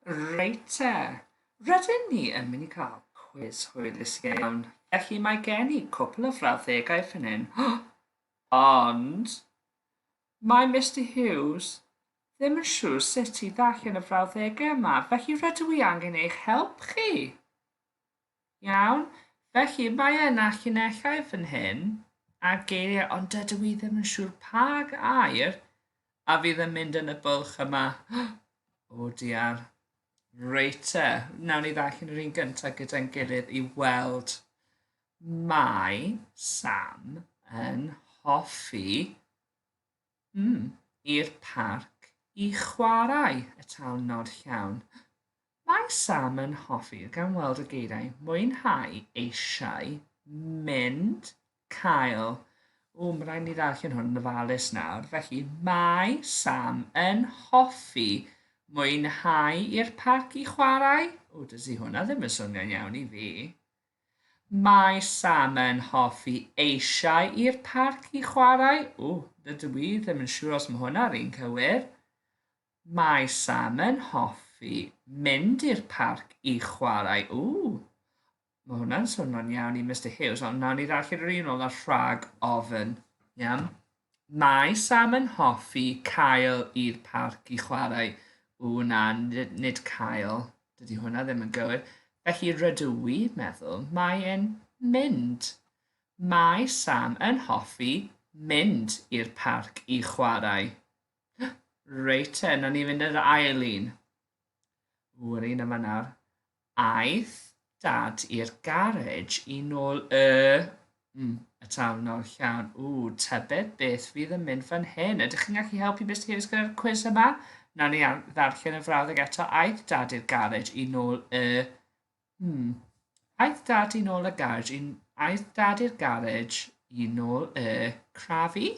Reit te, rydyn ni yn mynd i cael cwis hwylus iawn, felly mae gen i cwpl o frawddegau fan hyn. Ond mae Mr Hughes ddim yn siŵr sut i ddarllen y frawddegau yma, felly rydw i angen eich help chi. Iawn, felly mae yna llinellau fan hyn a geiriau, ond dydw i ddim yn siŵr pa air a fydd yn mynd yn y bwlch yma. O diar. Reit te, nawn ni ddarllen yr un gyntaf gyda'n gilydd i weld. Mae Sam yn hoffi i'r parc i chwarae, y talnod llawn. Mae Sam yn hoffi, gan weld y geiriau, mwynhau eisiau, mynd, cael. Mae rhaid ni ddarllen hwn yn ofalus nawr. Felly mae Sam yn hoffi mwynhau i'r parc i chwarae. Dydy hwnna ddim yn swnio'n iawn i fi. Mae Sam yn hoffi eisiau i'r parc i chwarae. Dydw i ddim yn siŵr os mae hwnna'r un cywir. Mae Sam yn hoffi mynd i'r parc i chwarae. Mae hwnna'n swnio'n iawn i Mr Hughes, ond nawn ni ddarllen yr un o'r rhag ofyn. Iawn. Mae Sam yn hoffi cael i'r parc i chwarae. Na, nid cael. Dydy hwnna ddim yn gywir. Felly rydw i meddwl mae e'n mynd. Mae Sam yn hoffi mynd i'r parc i chwarae. Reit te, nawn ni fynd yr ail un. Yr un yma nawr. Aeth dad i'r garej i nôl y talnod llawn. Tybed beth fydd yn mynd fan hyn. Ydych chi'n gallu helpu Mr Hughes gyda'r cwis yma? Nawn ni ddarllen y frawddeg eto. Aeth dad i'r garej i nôl Aeth dad i nôl y garej. Aeth dad i'r garej i nôl y crafi?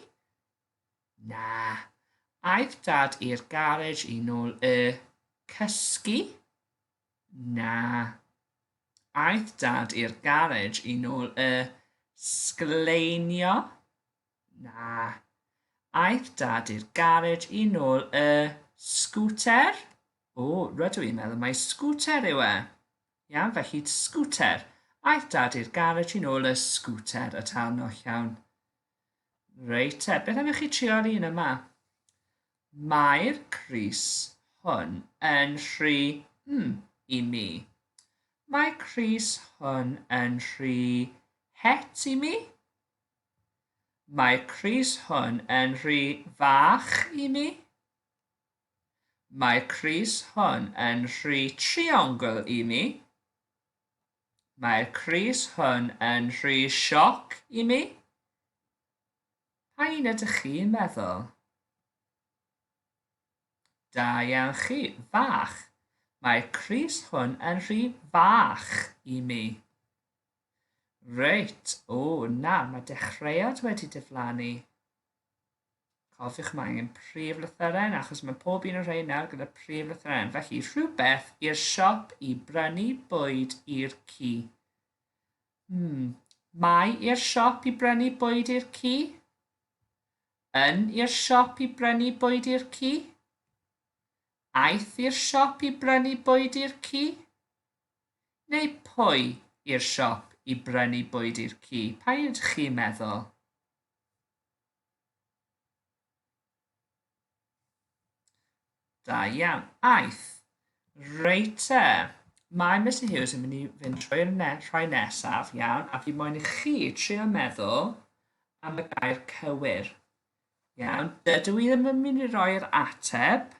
Na. Aeth dad i'r garej i nôl y cysgu? Na. Aeth dad i'r garej i nôl y sgleinio? Na. Aeth dad i'r garej i nôl y sgwter? Rydw i'n meddwl mai sgwter yw e. Iawn, felly sgwter. Aeth dad i'r garej i nôl y sgwter, y talnod llawn. Reit te, beth am i chi trio'r un yma? Mae'r crys hwn yn rhy i mi. Mae crys hwn yn rhy het i mi. Mae crys hwn yn rhy fach i mi. Mae crys hwn yn rhy triongl i mi. Mae'r crys hwn yn rhy sioc i mi. Pa un ydych chi'n meddwl? Da iawn chi, fach. Mae'r crys hwn yn rhy fach i mi. Reit, na, mae dechreuad wedi diflannu. Cofiwch mae angen prif lythyren, achos mae pob un o'r rhain nawr gyda prif lythyren. Felly rhywbeth i'r siop i brynu bwyd i'r ci. Mae i'r siop i brynu bwyd i'r ci? Yn i'r siop i brynu bwyd i'r ci? Aeth i'r siop i brynu bwyd i'r ci? Neu pwy i'r siop i brynu bwyd i'r ci? Pa un ydych chi'n meddwl? Da iawn, aeth. Reit te. Mae Mr Hughes yn mynd i fynd trwy'r rhai nesaf, iawn, a fi moyn i chi trio meddwl am y gair cywir. Iawn, dydw i ddim yn mynd i roi'r ateb.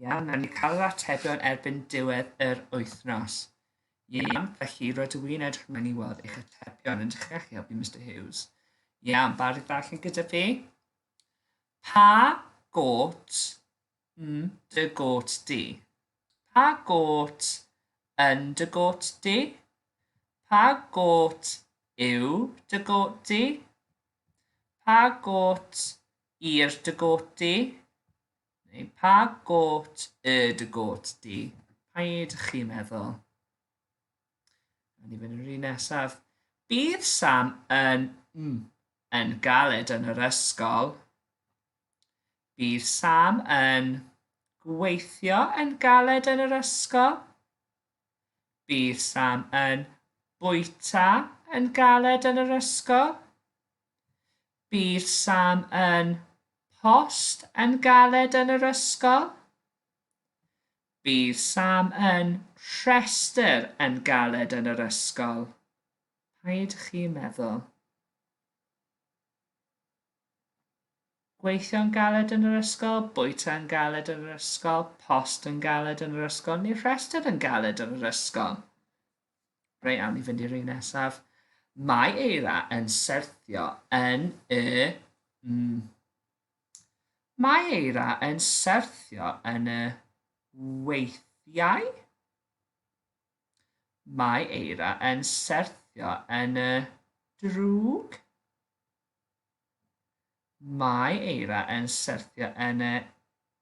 Iawn, nawn ni cael yr atebion erbyn diwedd yr wythnos. Iawn, felly rydw i'n edrych mewn i weld eich atebion. Ydych chi'n gallu helpu Mr Hughes? Iawn, barod darllen gyda fi. Pa got dy got di? Pa got yn dy got di? Pa got yw dy got di? Pa got i'r dy got di? Neu pa got y dy got di? Pa ydych chi'n meddwl? Ni fynd i'r un nesaf. Bydd Sam yn galed yn yr ysgol. Bydd Sam yn gweithio yn galed yn yr ysgol? Bydd Sam yn bwyta yn galed yn yr ysgol? Bydd Sam yn post yn galed yn yr ysgol? Bydd Sam yn rhestr yn galed yn yr ysgol? Paid chi meddwl. Gweithio'n galed yn yr ysgol, bwyta yn galed yn yr ysgol, post yn galed yn yr ysgol, neu rhestr yn galed yn yr ysgol. Reit, awn ni fynd i'r un nesaf. Mae eira yn syrthio yn y... Mae eira yn syrthio yn y weithiau. Mae eira yn syrthio yn y drwg. Mae eira yn syrthio yn y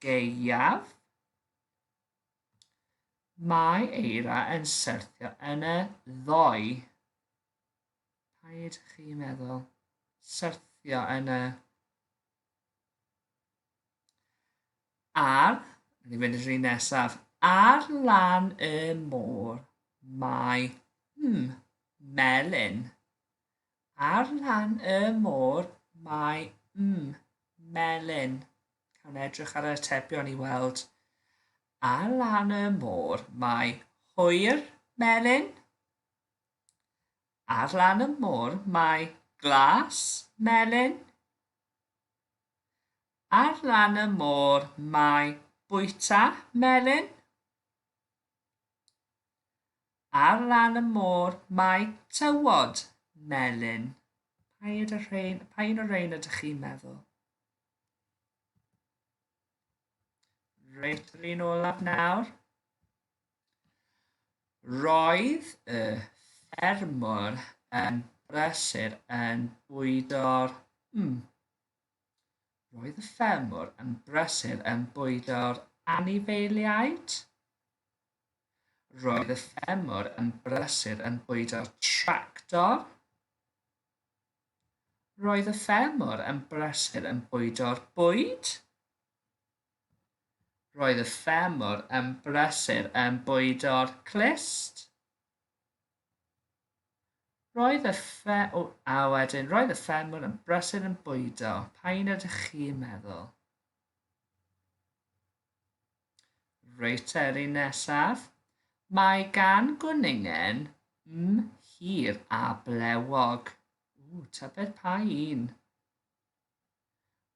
gaeaf. Mae eira yn syrthio yn y ddoi. Paid chi meddwl. Syrthio yn y... Ar, ni fynd i'r un nesaf, ar lan y môr mae melyn. Ar lan y môr mae melyn. Cawn edrych ar y atebion i weld. Ar lan y môr mae hwyr melyn. Ar lan y môr mae glas melyn. Ar lan y môr mae bwyta melyn. Ar lan y môr mae tywod melyn. Pa un o'r rhain ydych chi'n meddwl? Reit, yr un olaf nawr. Roedd y ffermwr yn brysur yn bwydo'r... Roedd y ffermwr yn brysur yn bwydo'r anifeiliaid. Roedd y ffermwr yn brysur yn bwydo'r tractor. Roedd y ffermwr yn brysur yn bwydo'r bwyd. Roedd y ffermwr yn brysur yn bwydo'r clust. Roedd y ffermwr yn brysur yn bwydo. Pa un ydych chi'n meddwl? Reit, yr un nesaf. Mae gan gwningen hir a blewog. Tybed pa un?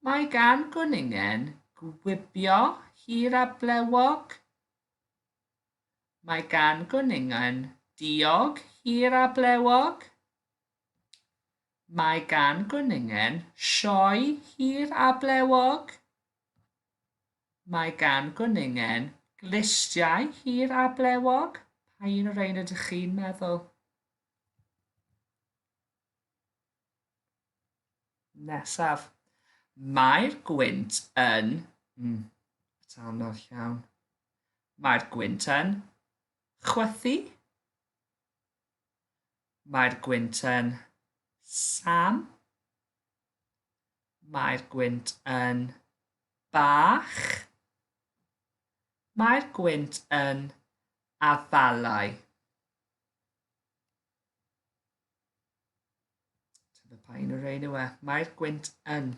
Mae gan gwningen gwibio hir a blewog. Mae gan gwningen diog hir a blewog. Mae gan gwningen sioe hir a blewog. Mae gan gwningen glistiau hir a blewog. Pa un o'r ein ydych chi'n meddwl? Nesaf. Mae'r gwynt yn... Anodd iawn. Mae'r gwynt yn chwythu. Mae'r gwynt yn Sam. Mae'r gwynt yn bach. Mae'r gwynt yn afalau. Tyfa pa un o'r ein yw e. Mae'r gwynt yn.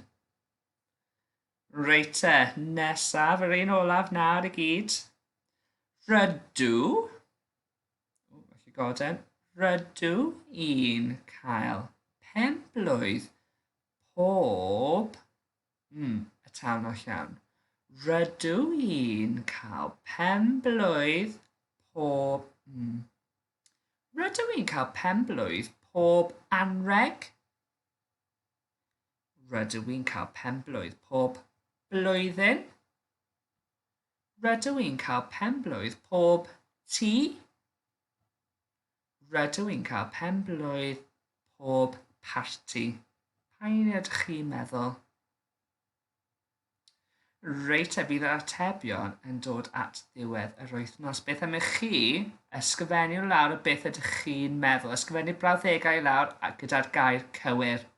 Reit e, nesaf, yr un olaf nawr i gyd. Rydw. Felly goden. Rydw i'n cael penblwydd pob... y tawn o llawn. Rydw i'n cael penblwydd pob... Rydw i'n cael penblwydd pob anreg. Rydw i'n cael penblwydd pob blwyddyn. Rydw i'n cael penblwydd pob tŷ. Rydw i'n cael penblwydd pob parti. Pa un ydych chi'n meddwl? Reit, bydd yr atebion yn dod at ddiwedd yr wythnos. Beth am chi ysgrifennu lawr o beth ydych chi'n meddwl. Ysgrifennu brawddegau lawr gyda'r gair cywir.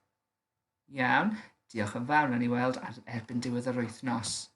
Iawn, diolch yn fawr, nawn ni weld erbyn diwedd yr wythnos.